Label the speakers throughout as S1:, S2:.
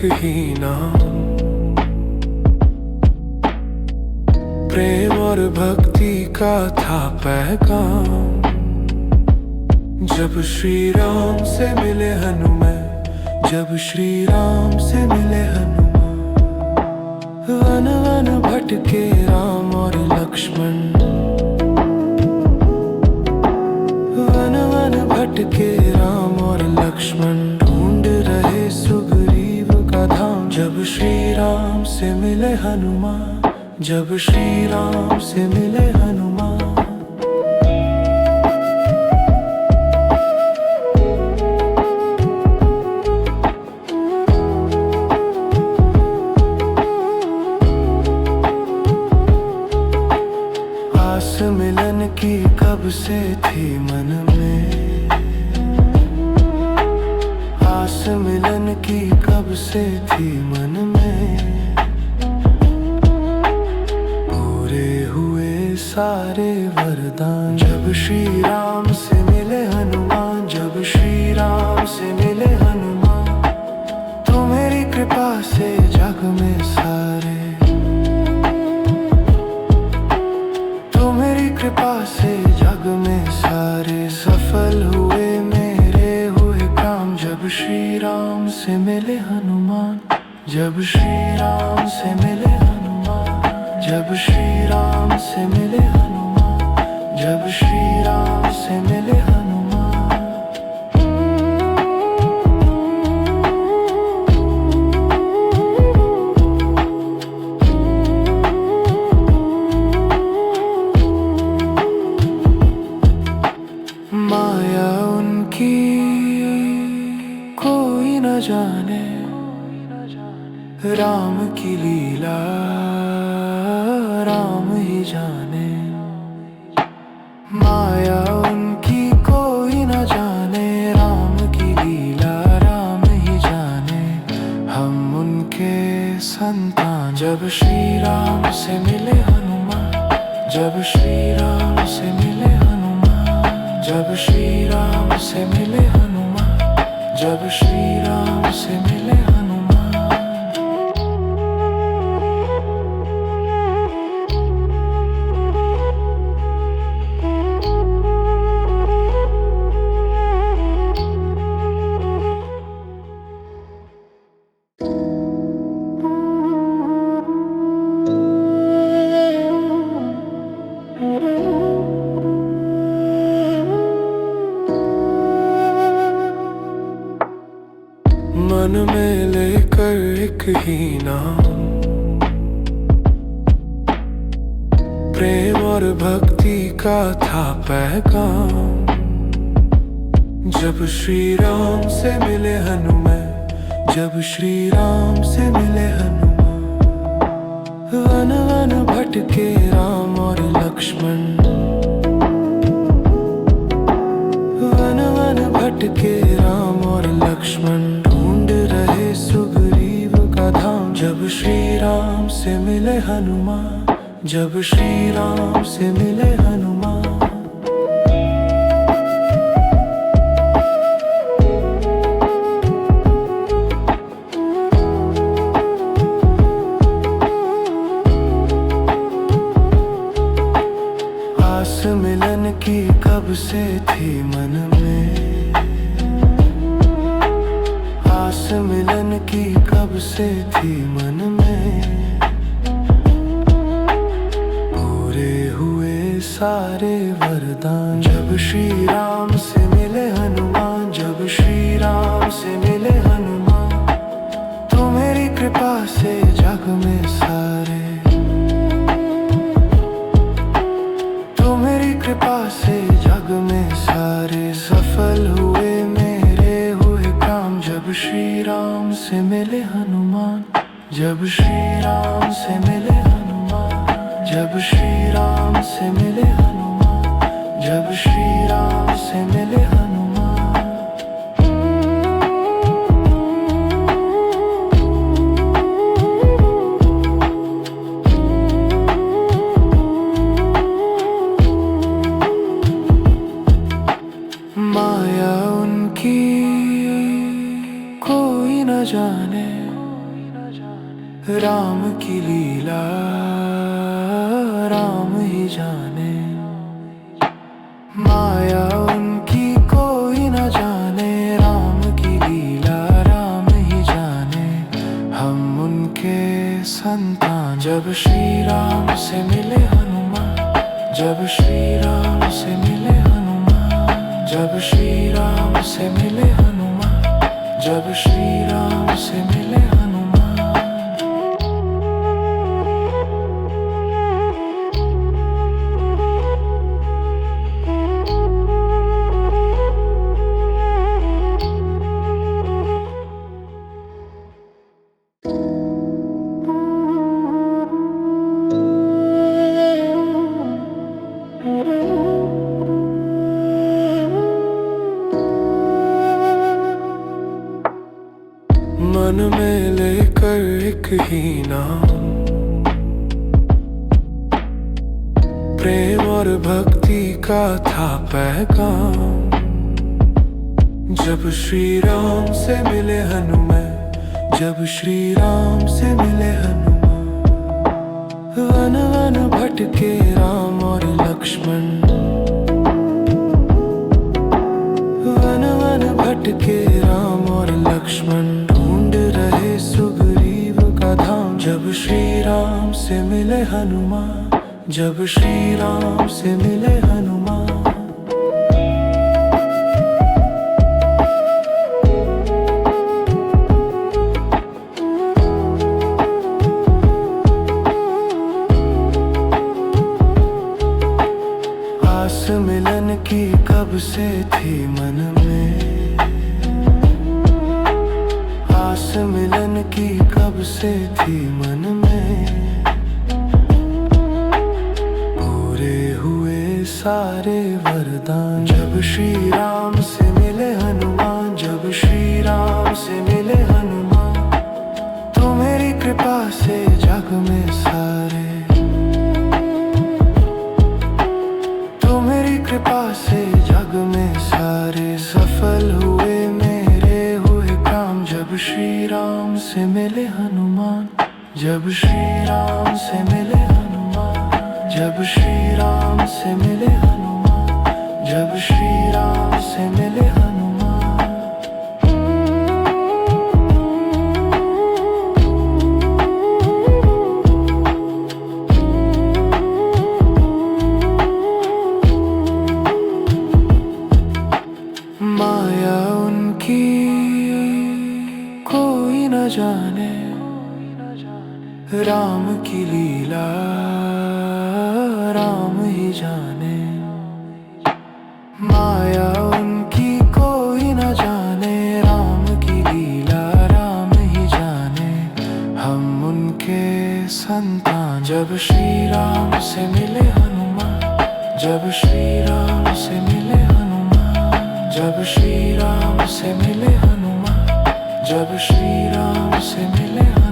S1: ही नाम, प्रेम और भक्ति का था पैगाम। जब श्री राम से मिले हनुमान, जब श्री राम से मिले हनुमान, वन वन भटके राम और लक्ष्मण, वन वन भटके राम और लक्ष्मण, ढूंढ रहे सुग्रीव का धाम। जब श्री राम से मिले हनुमान, जब श्री राम से मिले हनुमान। आस मिलन की कब से थी मन में, आस मिलन की कब से थी मन में, पूरे हुए सारे वरदान। जब श्री राम से मिले हनुमान, जब श्री राम से मिले हनुमान, तो मेरी कृपा से जग में सारे, कृपा से जग में सारे सफल हुए मेरे हुए काम। जब श्री राम से मिले हनुमान, जब श्री राम से मिले हनुमान, जब श्री राम से मिले हनुमान, जब श्री राम से मिले हनुमान। माया उनकी कोई न जाने, राम की लीला राम ही जाने। माया उनकी कोई न जाने, राम की लीला राम ही जाने। हम उनके संतान। जब श्री राम से मिले हनुमान, जब श्री राम से मिले हनुमान, जब श्री राम से मिले हनुमान, जब श्री राम से मिले हनुमान। मन में लेकर एक ही नाम, प्रेम और भक्ति का था पैगाम। जब श्री राम से मिले हनुमान, जब श्री राम से मिले हनुमान, वन वन भटके राम और लक्ष्मण, वन वन भटके राम और लक्ष्मण, रहे सुग्रीव का धाम। जब श्री राम से मिले हनुमान, जब श्री राम से मिले हनुमान। आस मिलन की कब से थी मन में, आस मिलन की कब से थी मन में, पूरे हुए सारे वरदान। जब श्री राम से मिले हनुमान, जब श्री राम से मिले हनुमान, तो मेरी कृपा से जग में सारे, तो मेरी कृपा से जग में सारे सफल हुए मेरे हुए काम। जब श्री राम से मिले हनुमान, जब श्री राम से मिले हनुमान, जब श्री राम से मिले हनुमान, जब श्री राम से मिले हनुमान। माया उनकी कोई न जाने, राम की लीला राम ही जाने, माया उनकी कोई न जाने। राम की लीला राम ही जाने, हम उनके संतान। जब श्री राम से मिले हनुमान, जब श्री राम से मिले हनुमान, जब श्री राम से मिले हनुमान, जब श्री राम से मिले हनुमान। मन में लेकर एक ही नाम, प्रेम और भक्ति का था पैगाम। जब श्री राम से मिले हनुमान, जब श्री राम से मिले हनुमान, वन वन भटके राम और लक्ष्मण, वन वन भटके राम और लक्ष्मण, ढूंढ रहे सुग्रीव का धाम। जब श्री राम से मिले हनुमान, जब श्री राम से मिले हनुमान। आस मिलन की कब से थी मन में, आस मिलन की कब से थी मन में। पूरे हुए सारे वरदान, जब श्री राम से मिले हनुमान, जब श्री राम से मिले हनुमान। तो मेरी कृपा से जग में सारे, तो मेरी कृपा से जग में सारे सफल हुए मेरे हुए काम। जब श्री राम से मिले हनुमान, जब श्री राम से मिले हनुमान, जब श्री राम से मिले हनुमान, जब श्री राम से मिले हनुमान। माया उनकी कोई न जाने, राम की लीला राम ही जाने, माया उनकी कोई न जाने। राम की लीला राम ही जाने, हम उनके संतान। जब श्री राम से मिले हनुमान, जब श्री राम से मिले हनुमान, जब श्री राम से मिले हनुमान, जब श्री राम से मिले हनुमान।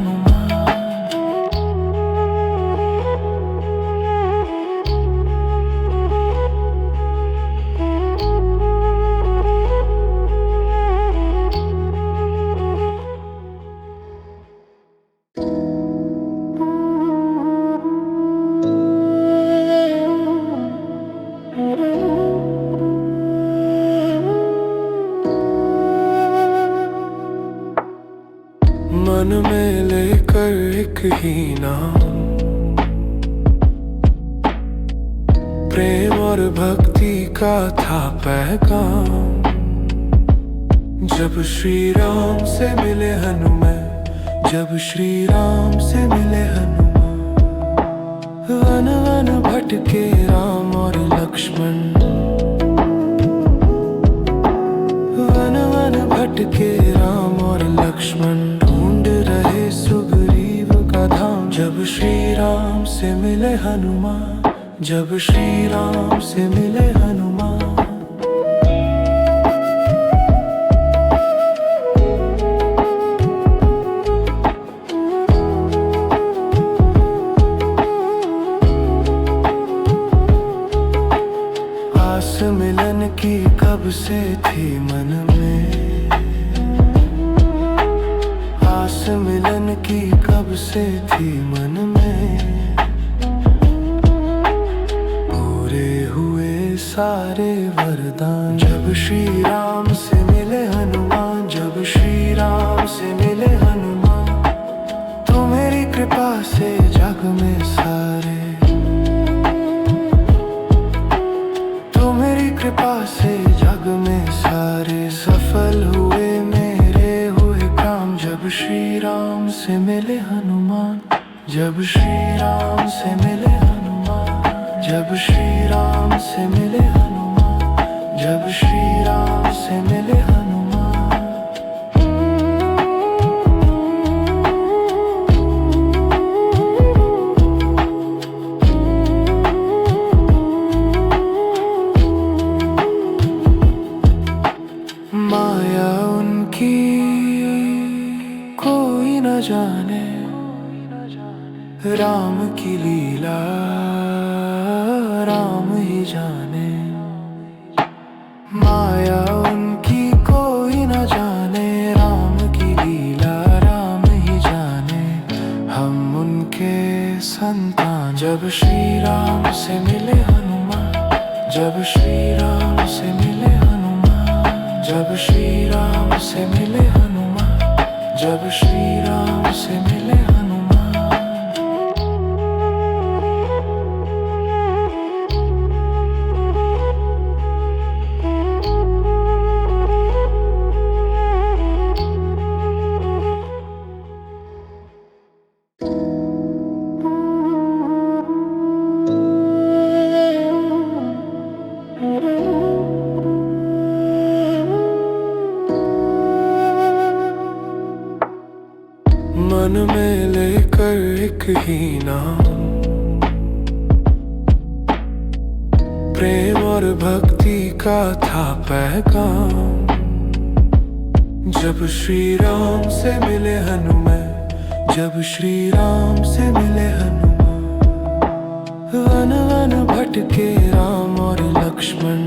S1: मन में लेकर एक ही नाम, प्रेम और भक्ति का था पैगाम। जब श्री राम से मिले हनुमान, जब श्री राम से मिले हनुमान, वन वन भटके राम और लक्ष्मण, वन वन भटके राम और लक्ष्मण, ढूंढ रहे सुग्रीव का धाम। जब श्री राम से मिले हनुमान, जब श्री राम से मिले हनुमान। आस मिलन की कब से थी मन में, आस मिलन मिलन की कब से थी मन में, पूरे हुए सारे वरदान जब श्री राम से मिले हनुमान, जब श्री राम से मिले हनुमान। तो मेरी कृपा से जग में सारे, तो मेरी कृपा से जग में सारे सफल हुए मेरे हुए काम, जब श्री राम से मिले हनुमान, जब श्री राम से मिले हनुमान, जब श्री राम से मिले हनुमान, जब श्री राम से मिले हनुमान। माया उनकी कोई न जाने, राम की लीला राम ही जाने। माया उनकी कोई न जाने, राम की लीला राम ही जाने। हम उनके संतान, जब श्री राम से मिले हनुमान, जब श्री राम से मिले हनुमान, जब श्री राम से मिले हनुमान, जब श्री राम से मिले हनुमान। मन में लेकर एक ही नाम, प्रेम और भक्ति का था पैगाम। जब श्री राम से मिले हनुमान, जब श्री राम से मिले हनुमान। वन वन भटके राम और लक्ष्मण,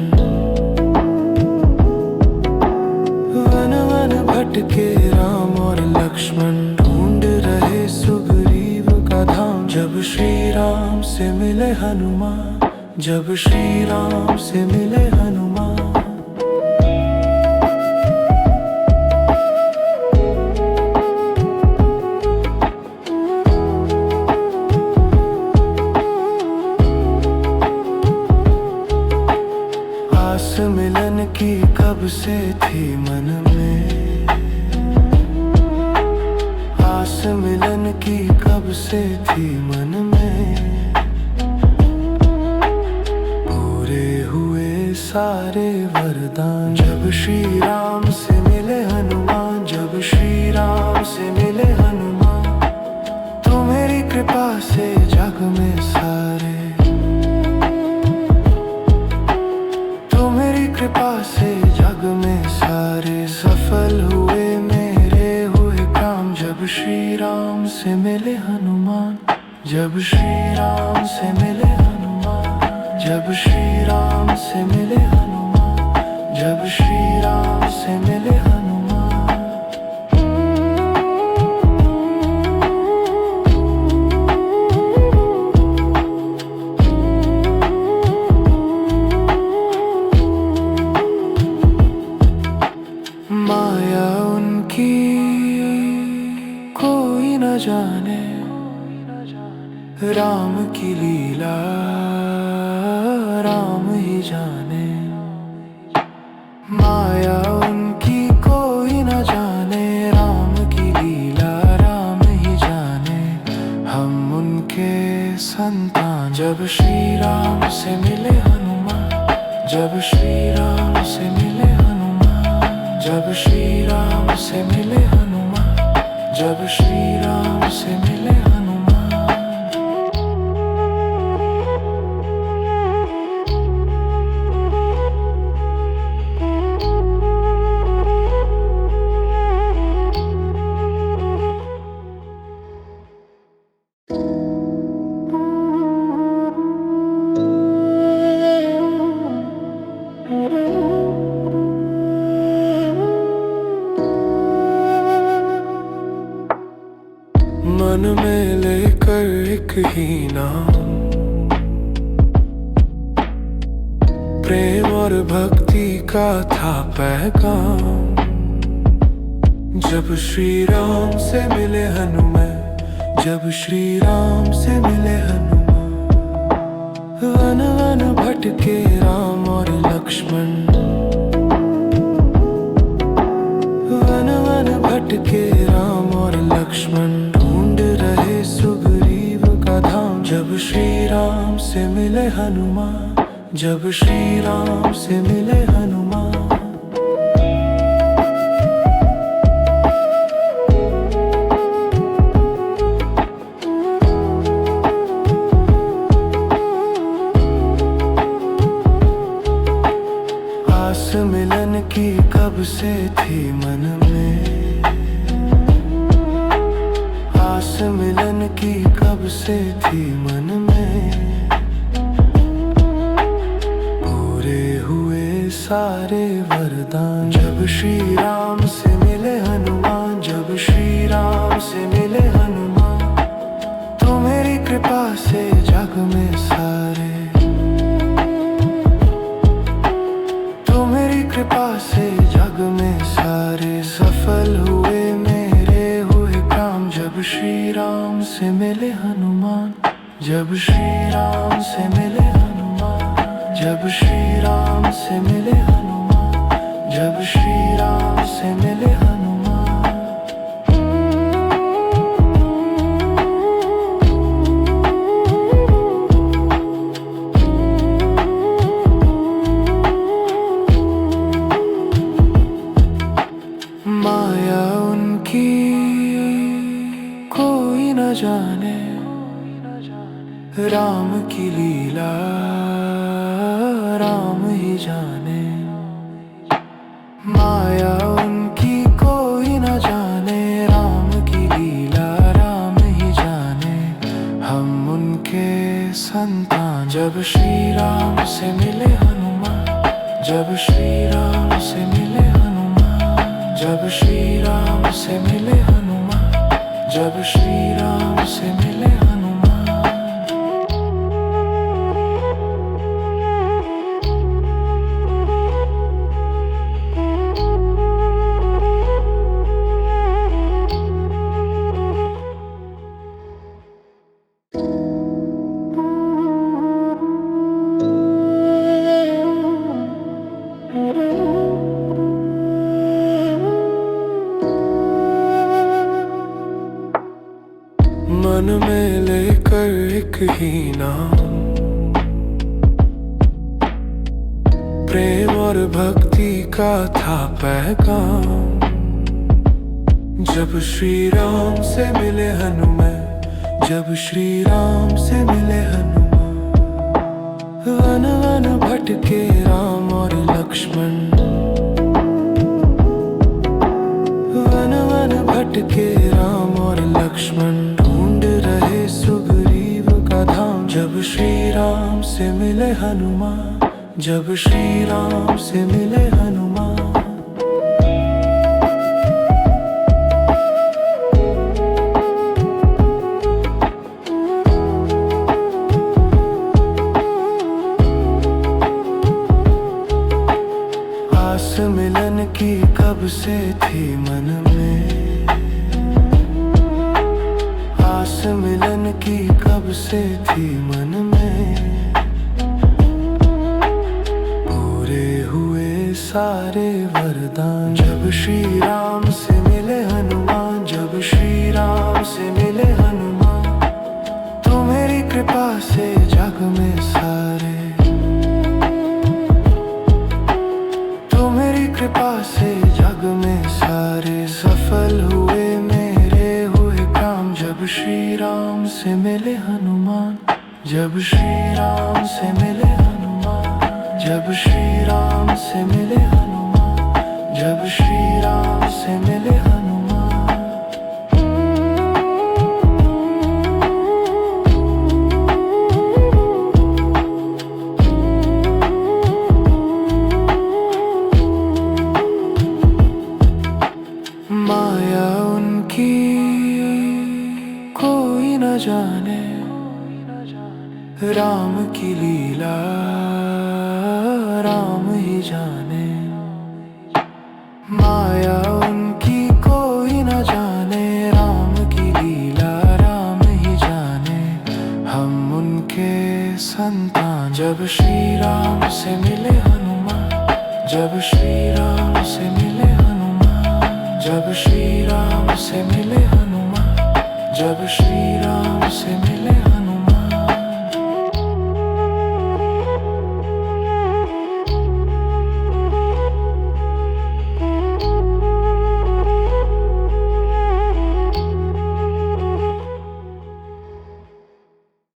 S1: वन वन भटके राम और लक्ष्मण। ढूंढ रहे सुग्रीव का धाम, जब श्री राम से मिले हनुमान, जब श्री राम से मिले हनुमान। आस मिलन की कब से थी मन में, आस मिलन की कब से थी मन में। पूरे हुए सारे वरदान जब श्री राम से मिले हनुमान, जब श्री राम से मिले हनुमान। तो मेरी कृपा से जग में सारे, तो मेरी कृपा से जग में सारे सफल हुए मेरे हुए काम। जब श्री राम से मिले हनुमान, जब श्री राम से मिले हनुमान, जब श्री राम से मिले हनुमान, जब श्री राम से मिले हनुमान। माया उनकी कोई न जाने, राम की लीला राम ही जाने। माया उनकी कोई न जाने, राम की लीला राम ही जाने। हम उनके संतान, जब श्री राम से मिले हनुमान, जब श्री राम से मिले हनुमान, जब श्री राम से मिले हनुमान, जब श्री राम से मिले हनुमान। मन में लेकर एक ही नाम, प्रेम और भक्ति का था पैगाम। जब श्री राम से मिले हनुमान, जब श्री राम से मिले हनुमान, वन वन भटके राम और लक्ष्मण, वन वन भटके राम और लक्ष्मण, ढूंढ रहे सुग्रीव का धाम। जब श्री राम से मिले हनुमान, जब श्री राम से मिले हनुमान। आस मिलन की कब से थी मन में, आस मिलन की कब से थी मन में, पूरे हुए सारे वरदान। जब श्री राम से मिले हनुमान, जब श्री राम से मिले हनुमान, तो मेरी कृपा से जग में सारे, कृपा से जग में सारे सफल हुए मेरे हुए काम। जब श्री राम से मिले हनुमान, जब श्री राम से मिले हनुमान, जब श्री राम से मिले हनुमान, जब श्री राम से मिले हनुमान। माया उनकी कोई न जाने, राम की लीला राम ही जाने। माया उनकी कोई न जाने, राम की लीला राम ही जाने। हम उनके संतान। जब श्री राम से मिले हनुमान, जब श्री राम से मिले हनुमान, जब श्री राम से मिले हनुमान, जब श्री राम से मिले हनुमान। मन में लेकर एक ही नाम, प्रेम और भक्ति का था पैगाम। जब श्री राम से मिले हनुमान, जब श्री राम से मिले हनुमान, वन वन भटके राम और लक्ष्मण, वन वन भटके राम और लक्ष्मण, ढूंढ रहे सुग्रीव का धाम। जब श्री राम से मिले हनुमान, जब श्री राम से मिले हनुमान। आस मिलन की कब से थी मन में, आस मिलन की कब से थी मन में, पूरे हुए सारे वरदान। जब श्री राम से मिले हनुमान, जब श्री राम से मिले हनुमान, तो मेरी कृपा से जग में सारे, कृपा से जग में सारे सफल हुए मेरे हुए काम। जब श्री राम से मिले हनुमान, जब श्री राम से मिले हनुमान, जब श्री राम से मिले हनुमान, जब श्री राम से मिले हनुमान। माया उनकी जाने राम की लीला राम ही जाने। माया उनकी कोई न जाने, राम की लीला राम ही जाने। हम उनके संतान। जब श्री राम से मिले हनुमान, जब श्री राम से मिले हनुमान, जब श्री राम से मिले हनुमान, जब श्री राम से मिले